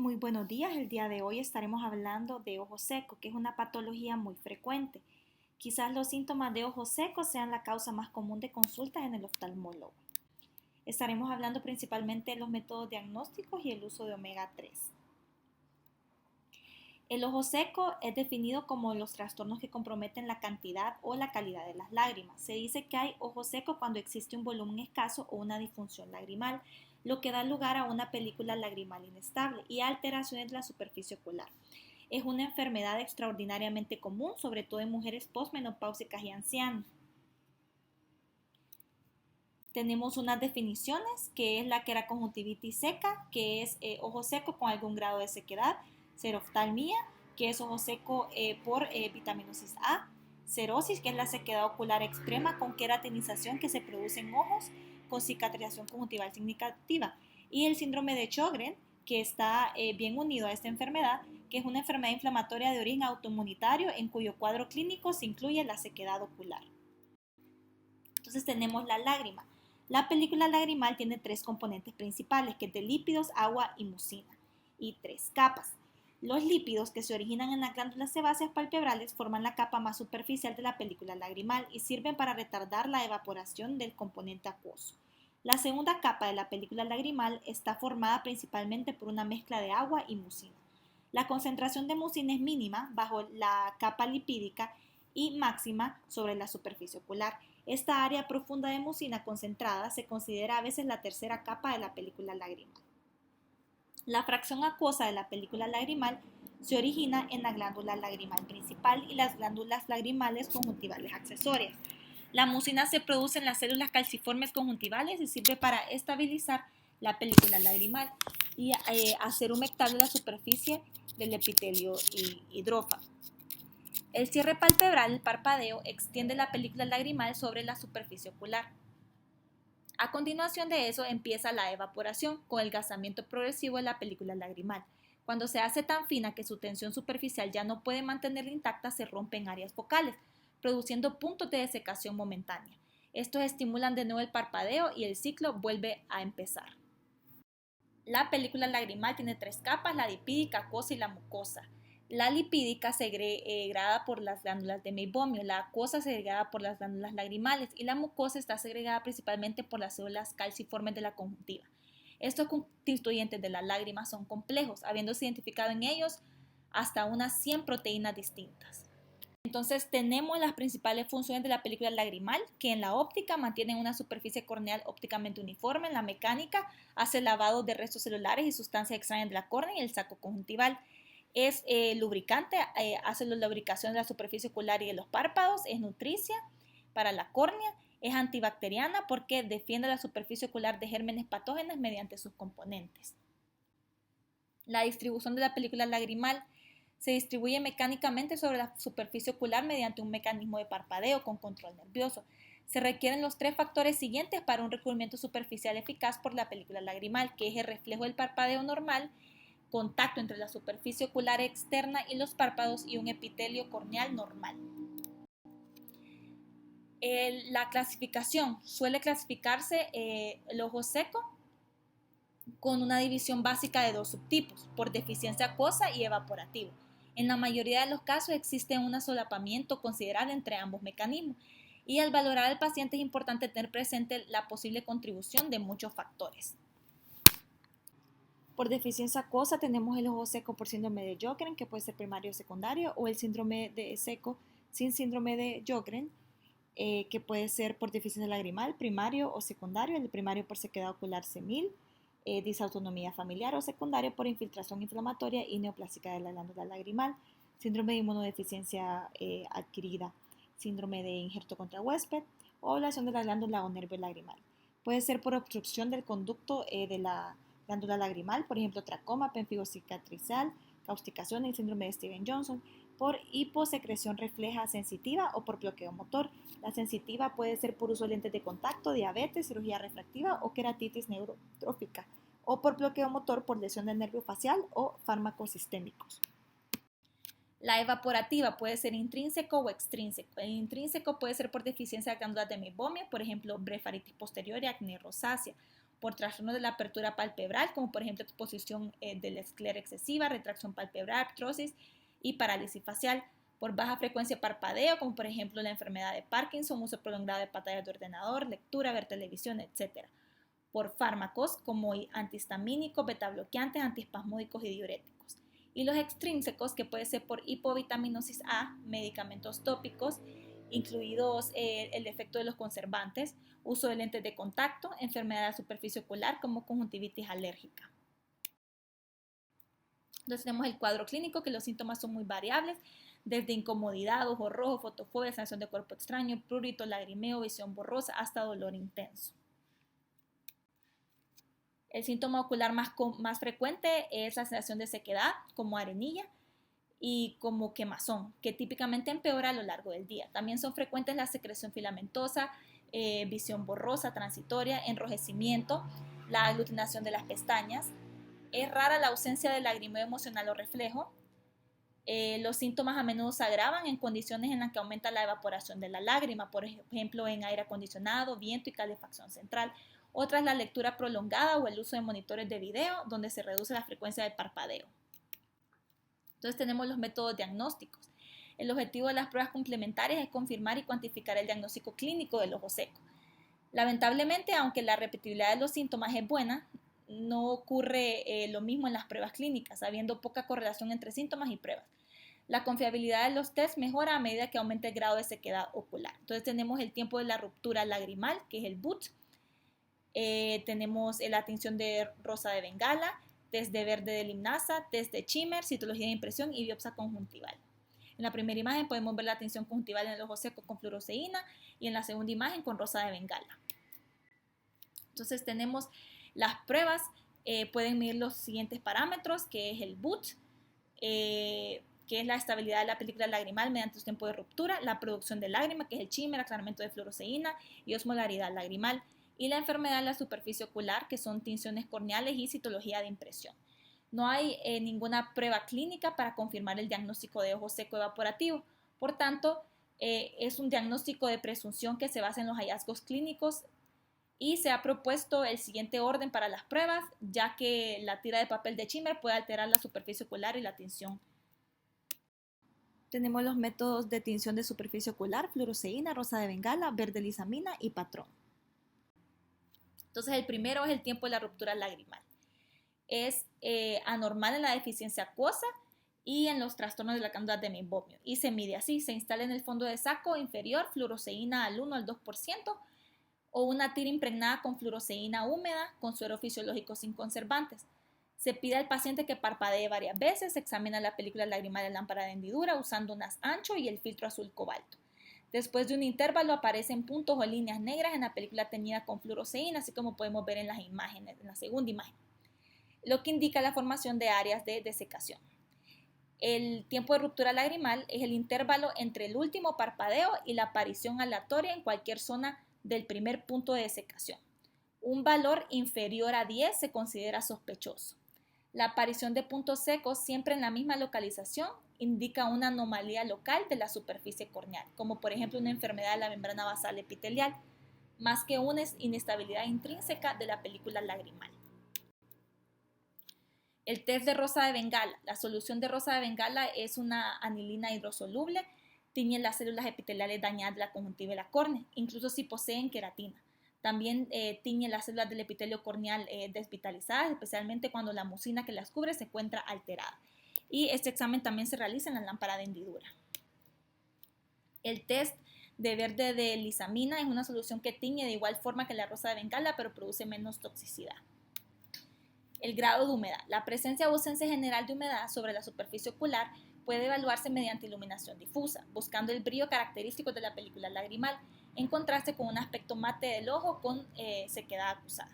Muy buenos días, el día de hoy estaremos hablando de ojo seco, que es una patología muy frecuente. Quizás los síntomas de ojo seco sean la causa más común de consultas en el oftalmólogo. Estaremos hablando principalmente de los métodos diagnósticos y el uso de omega 3. El ojo seco es definido como los trastornos que comprometen la cantidad o la calidad de las lágrimas. Se dice que hay ojo seco cuando existe un volumen escaso o una disfunción lagrimal, lo que da lugar a una película lagrimal inestable y a alteraciones de la superficie ocular. Es una enfermedad extraordinariamente común, sobre todo en mujeres posmenopáusicas y ancianas. Tenemos unas definiciones, que es la queraconjuntivitis seca, que es ojo seco con algún grado de sequedad, xeroftalmía, que es ojo seco por vitaminosis A, cerosis, que es la sequedad ocular extrema con queratinización que se produce en ojos con cicatrización conjuntival significativa, y el síndrome de Sjögren, que está bien unido a esta enfermedad, que es una enfermedad inflamatoria de origen autoinmunitario en cuyo cuadro clínico se incluye la sequedad ocular. Entonces tenemos la lágrima. La película lagrimal tiene tres componentes principales, que es de lípidos, agua y mucina, y tres capas. Los lípidos, que se originan en las glándulas sebáceas palpebrales, forman la capa más superficial de la película lagrimal y sirven para retardar la evaporación del componente acuoso. La segunda capa de la película lagrimal está formada principalmente por una mezcla de agua y mucina. La concentración de mucina es mínima bajo la capa lipídica y máxima sobre la superficie ocular. Esta área profunda de mucina concentrada se considera a veces la tercera capa de la película lagrimal. La fracción acuosa de la película lagrimal se origina en la glándula lagrimal principal y las glándulas lagrimales conjuntivales accesorias. La mucina se produce en las células calciformes conjuntivales y sirve para estabilizar la película lagrimal y hacer humectable la superficie del epitelio hidrófago. El cierre palpebral, el parpadeo, extiende la película lagrimal sobre la superficie ocular. A continuación de eso empieza la evaporación con el gasamiento progresivo de la película lagrimal. Cuando se hace tan fina que su tensión superficial ya no puede mantenerla intacta, se rompen áreas focales, produciendo puntos de desecación momentánea. Estos estimulan de nuevo el parpadeo y el ciclo vuelve a empezar. La película lagrimal tiene tres capas, la lipídica, acuosa y la mucosa. La lipídica segregada por las glándulas de meibomio, la acuosa segregada por las glándulas lagrimales y la mucosa está segregada principalmente por las células calciformes de la conjuntiva. Estos constituyentes de las lágrimas son complejos, habiéndose identificado en ellos hasta unas 100 proteínas distintas. Entonces tenemos las principales funciones de la película lagrimal, que en la óptica mantienen una superficie corneal ópticamente uniforme, en la mecánica hace lavado de restos celulares y sustancias extrañas de la córnea y el saco conjuntival. Es lubricante, hace la lubricación de la superficie ocular y de los párpados, es nutricia para la córnea, es antibacteriana porque defiende la superficie ocular de gérmenes patógenos mediante sus componentes. La distribución de la película lagrimal se distribuye mecánicamente sobre la superficie ocular mediante un mecanismo de parpadeo con control nervioso. Se requieren los tres factores siguientes para un recubrimiento superficial eficaz por la película lagrimal, que es el reflejo del parpadeo normal, contacto entre la superficie ocular externa y los párpados y un epitelio corneal normal. La clasificación suele clasificarse el ojo seco con una división básica de dos subtipos, por deficiencia acuosa y evaporativo. En la mayoría de los casos existe un solapamiento considerable entre ambos mecanismos y al valorar al paciente es importante tener presente la posible contribución de muchos factores. Por deficiencia acuosa tenemos el ojo seco por síndrome de Sjögren, que puede ser primario o secundario, o el síndrome de seco sin síndrome de Sjögren, que puede ser por deficiencia lagrimal, primario o secundario, el primario por sequedad ocular semil, disautonomía familiar o secundario por infiltración inflamatoria y neoplásica de la glándula lagrimal, síndrome de inmunodeficiencia adquirida, síndrome de injerto contra huésped o ablación de la glándula o nervio lagrimal. Puede ser por obstrucción del conducto de la glándula lagrimal, por ejemplo, tracoma, pemfigo cicatrizal, causticación, el síndrome de Steven-Johnson, por hiposecreción refleja sensitiva o por bloqueo motor. La sensitiva puede ser por uso de lentes de contacto, diabetes, cirugía refractiva o queratitis neurotrófica, o por bloqueo motor por lesión del nervio facial o fármacos sistémicos. La evaporativa puede ser intrínseco o extrínseco. El intrínseco puede ser por deficiencia de glándulas de meibomio, por ejemplo, blefaritis posterior y acné rosácea. por trastornos de la apertura palpebral, como por ejemplo exposición de la esclera excesiva, retracción palpebral, artrosis y parálisis facial, por baja frecuencia de parpadeo, como por ejemplo la enfermedad de Parkinson, uso prolongado de pantallas de ordenador, lectura, ver televisión, etc. Por fármacos como antihistamínicos, betabloqueantes, antiespasmódicos y diuréticos. Y los extrínsecos, que puede ser por hipovitaminosis A, medicamentos tópicos, incluidos el efecto de los conservantes, uso de lentes de contacto, enfermedad de la superficie ocular como conjuntivitis alérgica. Entonces tenemos el cuadro clínico, que los síntomas son muy variables, desde incomodidad, ojo rojo, fotofobia, sensación de cuerpo extraño, prurito, lagrimeo, visión borrosa, hasta dolor intenso. El síntoma ocular más frecuente es la sensación de sequedad, como arenilla, y como quemazón, que típicamente empeora a lo largo del día. También son frecuentes la secreción filamentosa, visión borrosa, transitoria, enrojecimiento, la aglutinación de las pestañas. Es rara la ausencia de lagrimeo emocional o reflejo. Los síntomas a menudo se agravan en condiciones en las que aumenta la evaporación de la lágrima, por ejemplo en aire acondicionado, viento y calefacción central. Otra es la lectura prolongada o el uso de monitores de video, donde se reduce la frecuencia del parpadeo. Entonces tenemos los métodos diagnósticos. El objetivo de las pruebas complementarias es confirmar y cuantificar el diagnóstico clínico del ojo seco. Lamentablemente, aunque la repetibilidad de los síntomas es buena, no ocurre lo mismo en las pruebas clínicas, habiendo poca correlación entre síntomas y pruebas. La confiabilidad de los tests mejora a medida que aumenta el grado de sequedad ocular. Entonces tenemos el tiempo de la ruptura lagrimal, que es el BUT. Tenemos la tinción de rosa de Bengala, test de verde de Limnasa, test de Schimmer, citología de impresión y biopsia conjuntival. En la primera imagen podemos ver la tinción conjuntival en el ojo seco con fluoresceína y en la segunda imagen con rosa de Bengala. Entonces tenemos las pruebas, pueden medir los siguientes parámetros, que es el BUT, que es la estabilidad de la película lagrimal mediante su tiempo de ruptura, la producción de lágrima, que es el Schimmer, aclaramiento de fluoresceína y osmolaridad lagrimal, y la enfermedad de la superficie ocular, que son tinciones corneales y citología de impresión. No hay ninguna prueba clínica para confirmar el diagnóstico de ojo seco evaporativo, por tanto, es un diagnóstico de presunción que se basa en los hallazgos clínicos y se ha propuesto el siguiente orden para las pruebas, ya que la tira de papel de Schimmer puede alterar la superficie ocular y la tinción. Tenemos los métodos de tinción de superficie ocular, fluoresceína, rosa de Bengala, verde lisamina y patrón. Entonces el primero es el tiempo de la ruptura lagrimal. Es anormal en la deficiencia acuosa y en los trastornos de la cándula de Meibomian. Y se mide así, se instala en el fondo de saco inferior fluoresceína al 1 al 2% o una tira impregnada con fluoresceína húmeda con suero fisiológico sin conservantes. Se pide al paciente que parpadee varias veces, se examina la película lagrimal de lámpara de hendidura usando un haz ancho y el filtro azul cobalto. Después de un intervalo aparecen puntos o líneas negras en la película teñida con fluoresceína, así como podemos ver en las imágenes, en la segunda imagen, lo que indica la formación de áreas de desecación. El tiempo de ruptura lagrimal es el intervalo entre el último parpadeo y la aparición aleatoria en cualquier zona del primer punto de desecación. Un valor inferior a 10 se considera sospechoso. La aparición de puntos secos siempre en la misma localización indica una anomalía local de la superficie corneal, como por ejemplo una enfermedad de la membrana basal epitelial, más que una inestabilidad intrínseca de la película lagrimal. El test de rosa de Bengala. La solución de rosa de Bengala es una anilina hidrosoluble, tiñe las células epiteliales dañadas de la conjuntiva y la córnea, incluso si poseen queratina. También tiñe las células del epitelio corneal desvitalizadas, especialmente cuando la mucina que las cubre se encuentra alterada. Y este examen también se realiza en la lámpara de hendidura. El test de verde de lisamina es una solución que tiñe de igual forma que la rosa de Bengala, pero produce menos toxicidad. El grado de humedad. La presencia o ausencia general de humedad sobre la superficie ocular puede evaluarse mediante iluminación difusa, buscando el brillo característico de la película lagrimal, en contraste con un aspecto mate del ojo con sequedad acusada.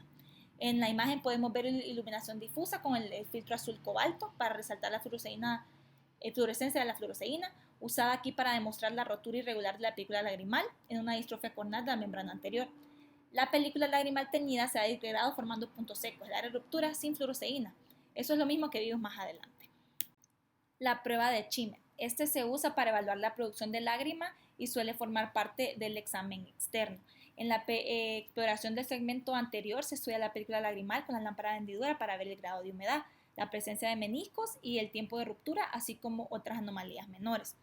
En la imagen podemos ver iluminación difusa con el filtro azul cobalto para resaltar la fluorescencia de la fluoresceína, usada aquí para demostrar la rotura irregular de la película lagrimal en una distrofia corneal de la membrana anterior. La película lagrimal teñida se ha degradado formando puntos secos, el área de ruptura sin fluoresceína. Eso es lo mismo que vimos más adelante. La prueba de Schimmer. Este se usa para evaluar la producción de lágrima y suele formar parte del examen externo. En la exploración del segmento anterior se estudia la película lagrimal con la lámpara de hendidura para ver el grado de humedad, la presencia de meniscos y el tiempo de ruptura, así como otras anomalías menores.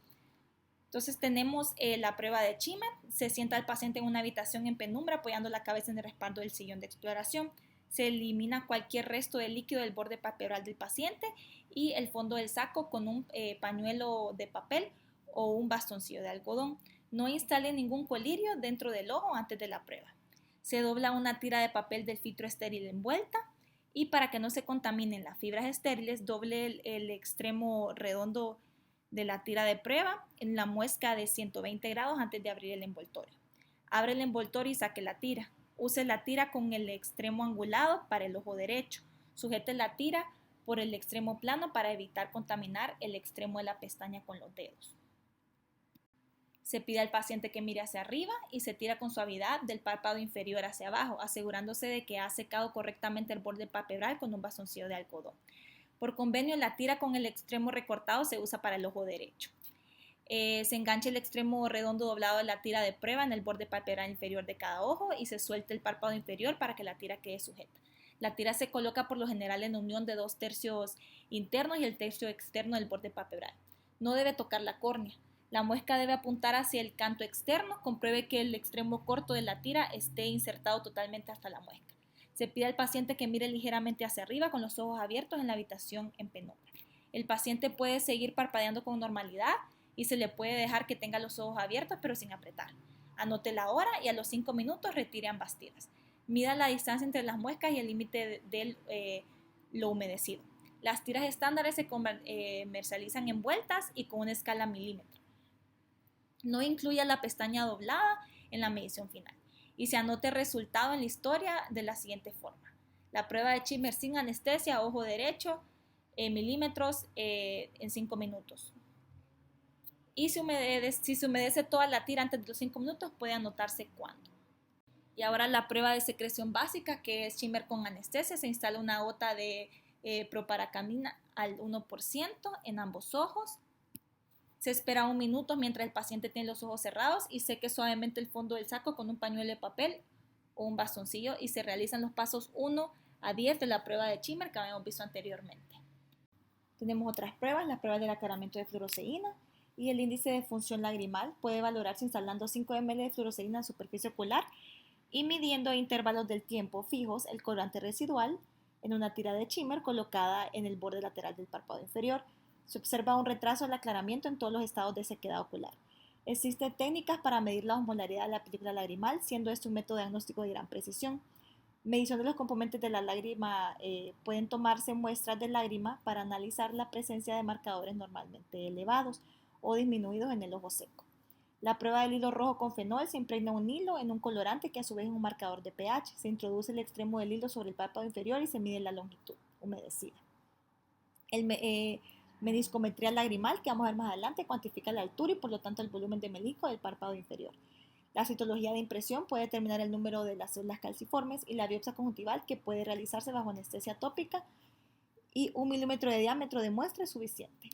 Entonces tenemos la prueba de Schimmer. Se sienta el paciente en una habitación en penumbra apoyando la cabeza en el respaldo del sillón de exploración. Se elimina cualquier resto de líquido del borde palpebral del paciente y el fondo del saco con un pañuelo de papel o un bastoncillo de algodón. No instale ningún colirio dentro del ojo antes de la prueba. Se dobla una tira de papel del filtro estéril envuelta y para que no se contaminen las fibras estériles, doble el extremo redondo de la tira de prueba en la muesca de 120 grados antes de abrir el envoltorio. Abre el envoltorio y saque la tira. Use la tira con el extremo angulado para el ojo derecho. Sujete la tira por el extremo plano para evitar contaminar el extremo de la pestaña con los dedos. Se pide al paciente que mire hacia arriba y se tira con suavidad del párpado inferior hacia abajo, asegurándose de que ha secado correctamente el borde palpebral con un bastoncillo de algodón. Por convenio, la tira con el extremo recortado se usa para el ojo derecho. Se engancha el extremo redondo doblado de la tira de prueba en el borde palpebral inferior de cada ojo y se suelta el párpado inferior para que la tira quede sujeta. La tira se coloca por lo general en unión de 2/3 internos y el tercio externo del borde palpebral. No debe tocar la córnea. La muesca debe apuntar hacia el canto externo. Compruebe que el extremo corto de la tira esté insertado totalmente hasta la muesca. Se pide al paciente que mire ligeramente hacia arriba con los ojos abiertos en la habitación en penumbra. El paciente puede seguir parpadeando con normalidad y se le puede dejar que tenga los ojos abiertos pero sin apretar. Anote la hora y a los 5 minutos retire ambas tiras. Mida la distancia entre las muescas y el límite de lo humedecido. Las tiras estándares se comercializan envueltas y con una escala milímetro. No incluya la pestaña doblada en la medición final y se anote el resultado en la historia de la siguiente forma. La prueba de Schimmer sin anestesia, ojo derecho, milímetros en 5 minutos. Y si se humedece toda la tira antes de los 5 minutos, puede anotarse cuándo. Y ahora la prueba de secreción básica, que es Schimmer con anestesia. Se instala una gota de proparacamina al 1% en ambos ojos. Se espera 1 minuto mientras el paciente tiene los ojos cerrados y seque suavemente el fondo del saco con un pañuelo de papel o un bastoncillo y se realizan los pasos 1 a 10 de la prueba de Schimmer que habíamos visto anteriormente. Tenemos otras pruebas, la prueba del aclaramiento de fluoresceína y el índice de función lagrimal puede valorarse instalando 5 ml de fluoresceína en superficie ocular y midiendo a intervalos del tiempo fijos el colorante residual en una tira de Schimmer colocada en el borde lateral del párpado inferior. Se observa un retraso del aclaramiento en todos los estados de sequedad ocular. Existen técnicas para medir la osmolaridad de la película lagrimal, siendo este un método diagnóstico de gran precisión. Medición de los componentes de la lágrima. Pueden tomarse muestras de lágrima para analizar la presencia de marcadores normalmente elevados o disminuidos en el ojo seco. La prueba del hilo rojo con fenol: se impregna un hilo en un colorante que a su vez es un marcador de pH. Se introduce el extremo del hilo sobre el párpado inferior y se mide la longitud humedecida. Meniscometría lagrimal, que vamos a ver más adelante, cuantifica la altura y por lo tanto el volumen de menisco del párpado inferior. La citología de impresión puede determinar el número de las células calciformes y la biopsia conjuntival, que puede realizarse bajo anestesia tópica, y 1 milímetro de diámetro de muestra es suficiente.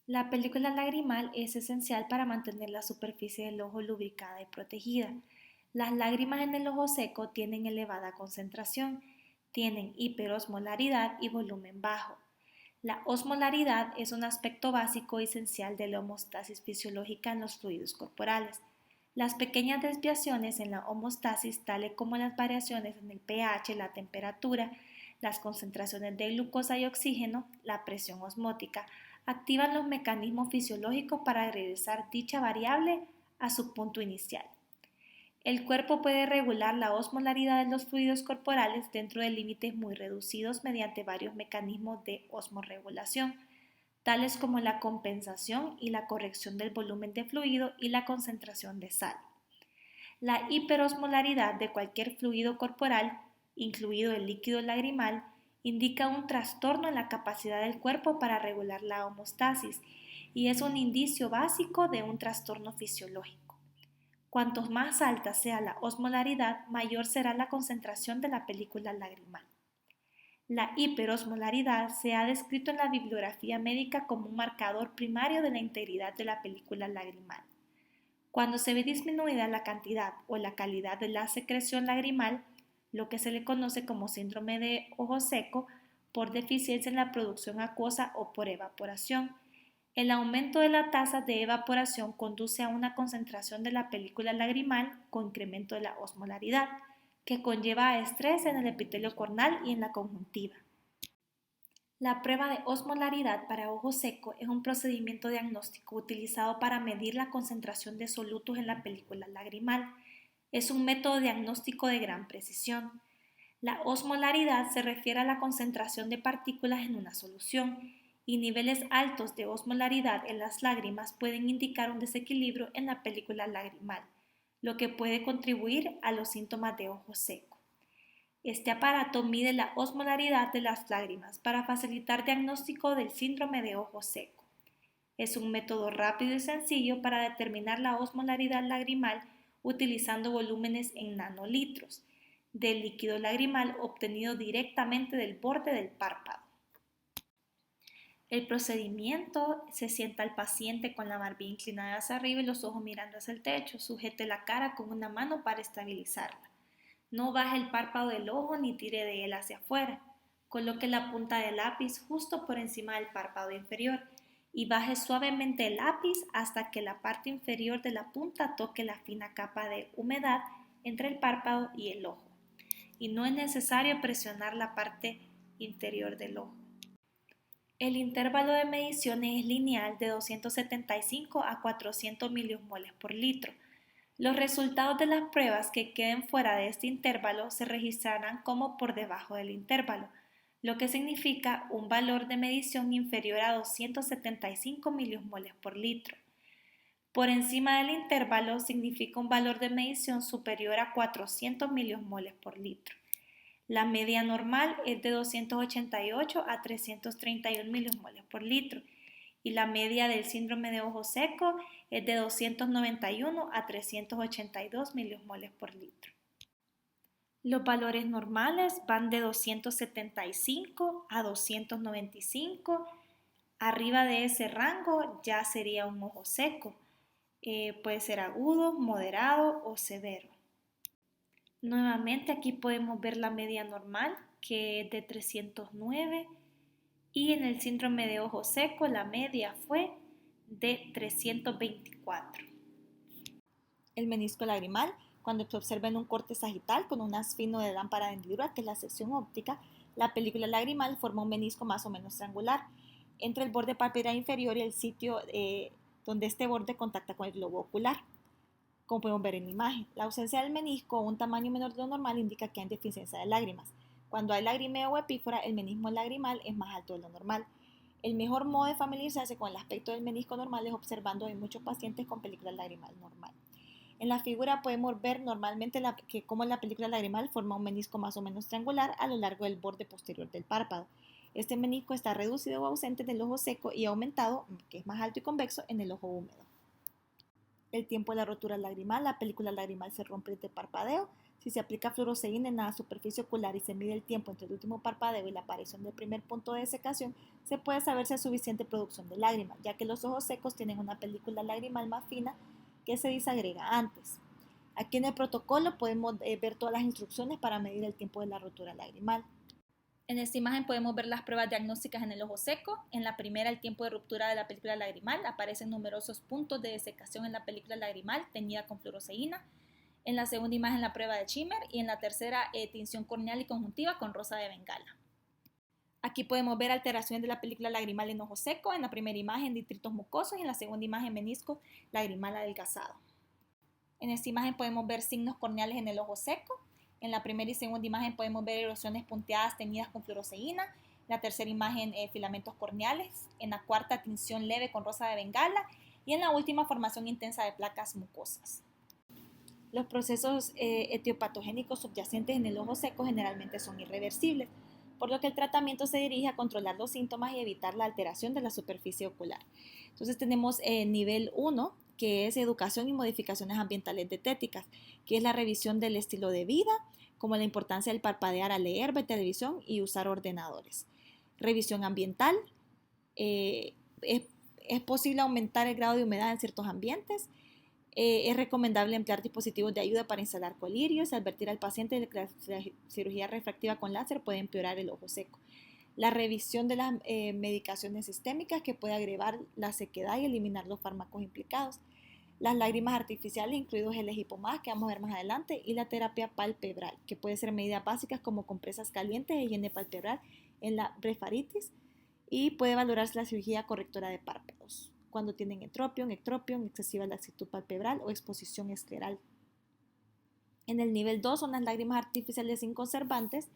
La película lagrimal es esencial para mantener la superficie del ojo lubricada y protegida. Las lágrimas en el ojo seco tienen elevada concentración, tienen hiperosmolaridad y volumen bajo. La osmolaridad es un aspecto básico y esencial de la homeostasis fisiológica en los fluidos corporales. Las pequeñas desviaciones en la homeostasis, tales como las variaciones en el pH, la temperatura, las concentraciones de glucosa y oxígeno, la presión osmótica, activan los mecanismos fisiológicos para regresar dicha variable a su punto inicial. El cuerpo puede regular la osmolaridad de los fluidos corporales dentro de límites muy reducidos mediante varios mecanismos de osmorregulación, tales como la compensación y la corrección del volumen de fluido y la concentración de sal. La hiperosmolaridad de cualquier fluido corporal, incluido el líquido lagrimal, indica un trastorno en la capacidad del cuerpo para regular la homeostasis y es un indicio básico de un trastorno fisiológico. Cuanto más alta sea la osmolaridad, mayor será la concentración de la película lagrimal. La hiperosmolaridad se ha descrito en la bibliografía médica como un marcador primario de la integridad de la película lagrimal. Cuando se ve disminuida la cantidad o la calidad de la secreción lagrimal, lo que se le conoce como síndrome de ojo seco, por deficiencia en la producción acuosa o por evaporación. El aumento de la tasa de evaporación conduce a una concentración de la película lagrimal con incremento de la osmolaridad, que conlleva a estrés en el epitelio corneal y en la conjuntiva. La prueba de osmolaridad para ojo seco es un procedimiento diagnóstico utilizado para medir la concentración de solutos en la película lagrimal. Es un método diagnóstico de gran precisión. La osmolaridad se refiere a la concentración de partículas en una solución y niveles altos de osmolaridad en las lágrimas pueden indicar un desequilibrio en la película lagrimal, lo que puede contribuir a los síntomas de ojo seco. Este aparato mide la osmolaridad de las lágrimas para facilitar diagnóstico del síndrome de ojo seco. Es un método rápido y sencillo para determinar la osmolaridad lagrimal utilizando volúmenes en nanolitros del líquido lagrimal obtenido directamente del borde del párpado. El procedimiento: se sienta al paciente con la barbilla inclinada hacia arriba y los ojos mirando hacia el techo. Sujete la cara con una mano para estabilizarla. No baje el párpado del ojo ni tire de él hacia afuera. Coloque la punta del lápiz justo por encima del párpado inferior y baje suavemente el lápiz hasta que la parte inferior de la punta toque la fina capa de humedad entre el párpado y el ojo. Y no es necesario presionar la parte inferior del ojo. El intervalo de mediciones es lineal de 275 a 400 miliosmoles por litro. Los resultados de las pruebas que queden fuera de este intervalo se registrarán como por debajo del intervalo, lo que significa un valor de medición inferior a 275 miliosmoles por litro. Por encima del intervalo significa un valor de medición superior a 400 miliosmoles por litro. La media normal es de 288 a 331 miliosmoles por litro y la media del síndrome de ojo seco es de 291 a 382 miliosmoles por litro. Los valores normales van de 275 a 295. Arriba de ese rango ya sería un ojo seco. Puede ser agudo, moderado o severo. Nuevamente aquí podemos ver la media normal, que es de 309, y en el síndrome de ojo seco la media fue de 324. El menisco lagrimal, cuando se observa en un corte sagital con un haz fino de lámpara de hendidura, que es la sección óptica, la película lagrimal forma un menisco más o menos triangular entre el borde palpebral inferior y el sitio donde este borde contacta con el globo ocular. Como podemos ver en la imagen, la ausencia del menisco o un tamaño menor de lo normal indica que hay deficiencia de lágrimas. Cuando hay lagrimeo o epífora, el menisco lagrimal es más alto de lo normal. El mejor modo de familiarizarse con el aspecto del menisco normal es observando en muchos pacientes con película lagrimal normal. En la figura podemos ver normalmente cómo la película lagrimal forma un menisco más o menos triangular a lo largo del borde posterior del párpado. Este menisco está reducido o ausente en el ojo seco y aumentado, que es más alto y convexo, en el ojo húmedo. El tiempo de la rotura lagrimal: la película lagrimal se rompe entre parpadeo. Si se aplica fluoroseína en la superficie ocular y se mide el tiempo entre el último parpadeo y la aparición del primer punto de desecación, se puede saber si hay suficiente producción de lágrimas, ya que los ojos secos tienen una película lagrimal más fina que se desagrega antes. Aquí en el protocolo podemos ver todas las instrucciones para medir el tiempo de la rotura lagrimal. En esta imagen podemos ver las pruebas diagnósticas en el ojo seco. En la primera, el tiempo de ruptura de la película lagrimal. Aparecen numerosos puntos de desecación en la película lagrimal teñida con fluoroseína. En la segunda imagen, la prueba de Schimmer. Y en la tercera, tinción corneal y conjuntiva con rosa de bengala. Aquí podemos ver alteraciones de la película lagrimal en ojo seco. En la primera imagen, distritos mucosos, y en la segunda imagen, menisco lagrimal adelgazado. En esta imagen podemos ver signos corneales en el ojo seco. En la primera y segunda imagen podemos ver erosiones punteadas teñidas con fluoroseína. En la tercera imagen, filamentos corneales. En la cuarta, tinción leve con rosa de bengala. Y en la última, formación intensa de placas mucosas. Los procesos etiopatogénicos subyacentes en el ojo seco generalmente son irreversibles, por lo que el tratamiento se dirige a controlar los síntomas y evitar la alteración de la superficie ocular. Entonces tenemos nivel 1, que es educación y modificaciones ambientales dietéticas, que es la revisión del estilo de vida, como la importancia del parpadear al leer, ver televisión y usar ordenadores. Revisión ambiental: es posible aumentar el grado de humedad en ciertos ambientes. Es recomendable emplear dispositivos de ayuda para instalar colirios y advertir al paciente de que la cirugía refractiva con láser puede empeorar el ojo seco. La revisión de las medicaciones sistémicas que puede agregar la sequedad y eliminar los fármacos implicados. Las lágrimas artificiales, incluidos el Egipomas, que vamos a ver más adelante, y la terapia palpebral, que puede ser medidas básicas como compresas calientes e higiene palpebral en la blefaritis, y puede valorarse la cirugía correctora de párpados cuando tienen ectropion, excesiva laxitud palpebral o exposición escleral. En el nivel 2 son las lágrimas artificiales sin conservantes,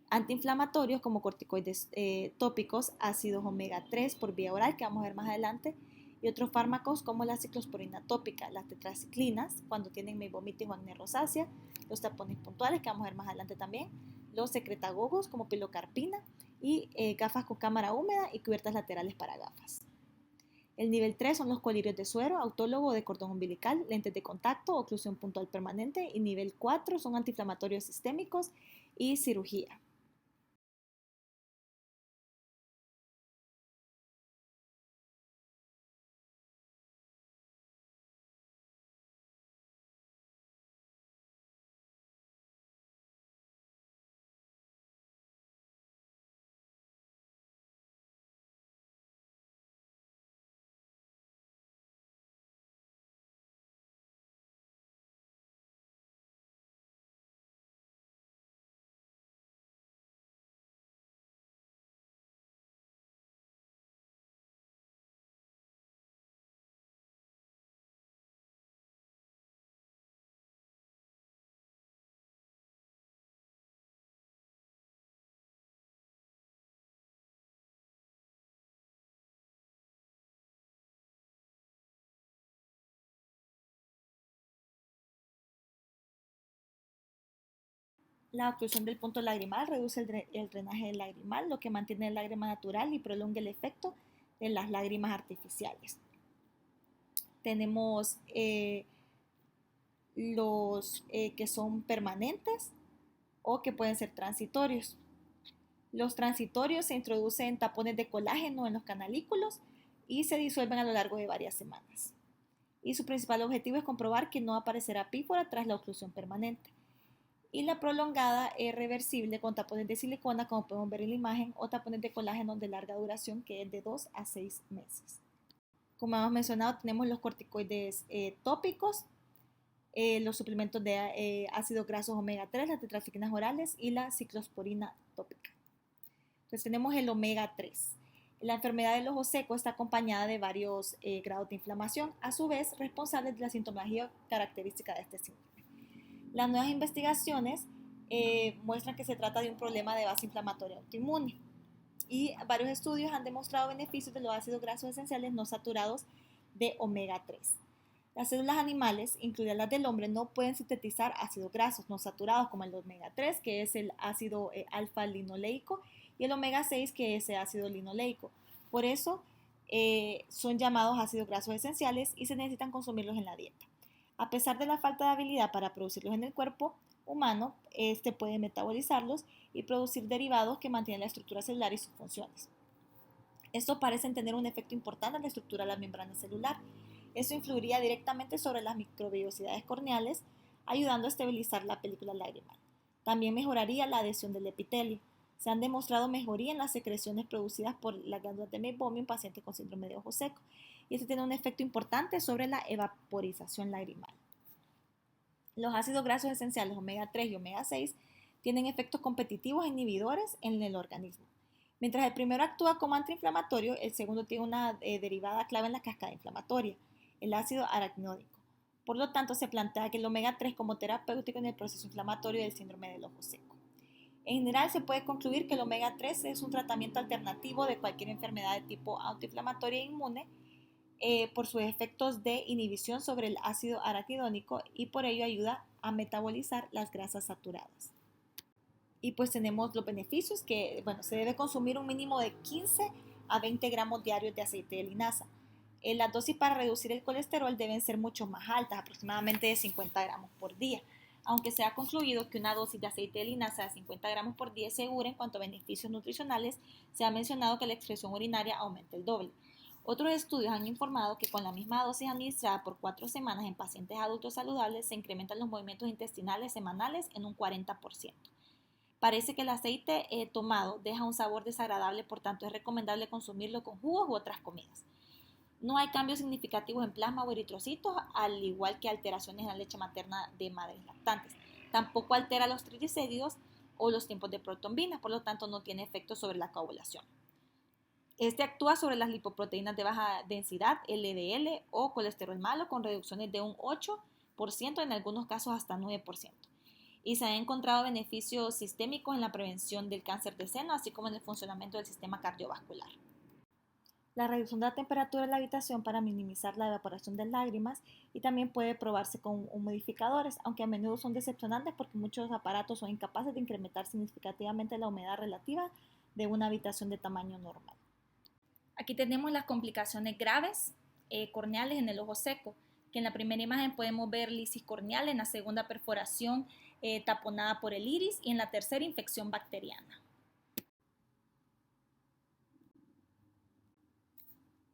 antiinflamatorios como corticoides tópicos, ácidos omega 3 por vía oral, que vamos a ver más adelante, y otros fármacos como la ciclosporina tópica, las tetraciclinas, cuando tienen meibomitis o acné rosácea, los tapones puntuales, que vamos a ver más adelante también, los secretagogos como pilocarpina, y gafas con cámara húmeda y cubiertas laterales para gafas. El nivel 3 son los colirios de suero, autólogo o de cordón umbilical, lentes de contacto, oclusión puntual permanente. Y nivel 4 son antiinflamatorios sistémicos y cirugía. La oclusión del punto lagrimal reduce el drenaje del lagrimal, lo que mantiene el lágrima natural y prolonga el efecto de las lágrimas artificiales. Tenemos los que son permanentes o que pueden ser transitorios. Los transitorios se introducen tapones de colágeno en los canalículos y se disuelven a lo largo de varias semanas. Y su principal objetivo es comprobar que no aparecerá pífora tras la oclusión permanente. Y la prolongada es reversible con tapones de silicona, como podemos ver en la imagen, o tapones de colágeno de larga duración, que es de 2 a 6 meses. Como hemos mencionado, tenemos los corticoides tópicos, los suplementos de ácidos grasos omega 3, las tetraciclinas orales y la ciclosporina tópica. Entonces tenemos el omega 3. La enfermedad del ojo seco está acompañada de varios grados de inflamación, a su vez responsables de la sintomología característica de este síndrome. Las nuevas investigaciones muestran que se trata de un problema de base inflamatoria autoinmune y varios estudios han demostrado beneficios de los ácidos grasos esenciales no saturados de omega 3. Las células animales, incluidas las del hombre, no pueden sintetizar ácidos grasos no saturados como el omega 3, que es el ácido alfa-linoleico, y el omega 6, que es el ácido linoleico. Por eso son llamados ácidos grasos esenciales y se necesitan consumirlos en la dieta. A pesar de la falta de habilidad para producirlos en el cuerpo humano, este puede metabolizarlos y producir derivados que mantienen la estructura celular y sus funciones. Estos parecen tener un efecto importante en la estructura de la membrana celular. Eso influiría directamente sobre las microvellosidades corneales, ayudando a estabilizar la película lagrimal. También mejoraría la adhesión del epitelio. Se han demostrado mejoría en las secreciones producidas por las glándulas de Meibomian en pacientes con síndrome de ojo seco, y esto tiene un efecto importante sobre la evaporización lagrimal. Los ácidos grasos esenciales omega 3 y omega 6 tienen efectos competitivos e inhibidores en el organismo. Mientras el primero actúa como antiinflamatorio, el segundo tiene una derivada clave en la cascada inflamatoria, el ácido araquidónico. Por lo tanto, se plantea que el omega 3 como terapéutico en el proceso inflamatorio del síndrome del ojo seco. En general, se puede concluir que el omega 3 es un tratamiento alternativo de cualquier enfermedad de tipo autoinflamatoria e inmune por sus efectos de inhibición sobre el ácido araquidónico y por ello ayuda a metabolizar las grasas saturadas. Y pues tenemos los beneficios que, se debe consumir un mínimo de 15 a 20 gramos diarios de aceite de linaza. Las dosis para reducir el colesterol deben ser mucho más altas, aproximadamente de 50 gramos por día. Aunque se ha concluido que una dosis de aceite de linaza de 50 gramos por día es segura en cuanto a beneficios nutricionales, se ha mencionado que la excreción urinaria aumenta el doble. Otros estudios han informado que con la misma dosis administrada por 4 semanas en pacientes adultos saludables se incrementan los movimientos intestinales semanales en un 40%. Parece que el aceite tomado deja un sabor desagradable, por tanto es recomendable consumirlo con jugos u otras comidas. No hay cambios significativos en plasma o eritrocitos, al igual que alteraciones en la leche materna de madres lactantes. Tampoco altera los triglicéridos o los tiempos de protombina, por lo tanto no tiene efecto sobre la coagulación. Este actúa sobre las lipoproteínas de baja densidad, LDL o colesterol malo, con reducciones de un 8%, en algunos casos hasta 9%. Y se han encontrado beneficios sistémicos en la prevención del cáncer de seno, así como en el funcionamiento del sistema cardiovascular. La reducción de la temperatura en la habitación para minimizar la evaporación de lágrimas, y también puede probarse con humidificadores, aunque a menudo son decepcionantes porque muchos aparatos son incapaces de incrementar significativamente la humedad relativa de una habitación de tamaño normal. Aquí tenemos las complicaciones graves corneales en el ojo seco, que en la primera imagen podemos ver lisis corneal, en la segunda perforación taponada por el iris y en la tercera infección bacteriana.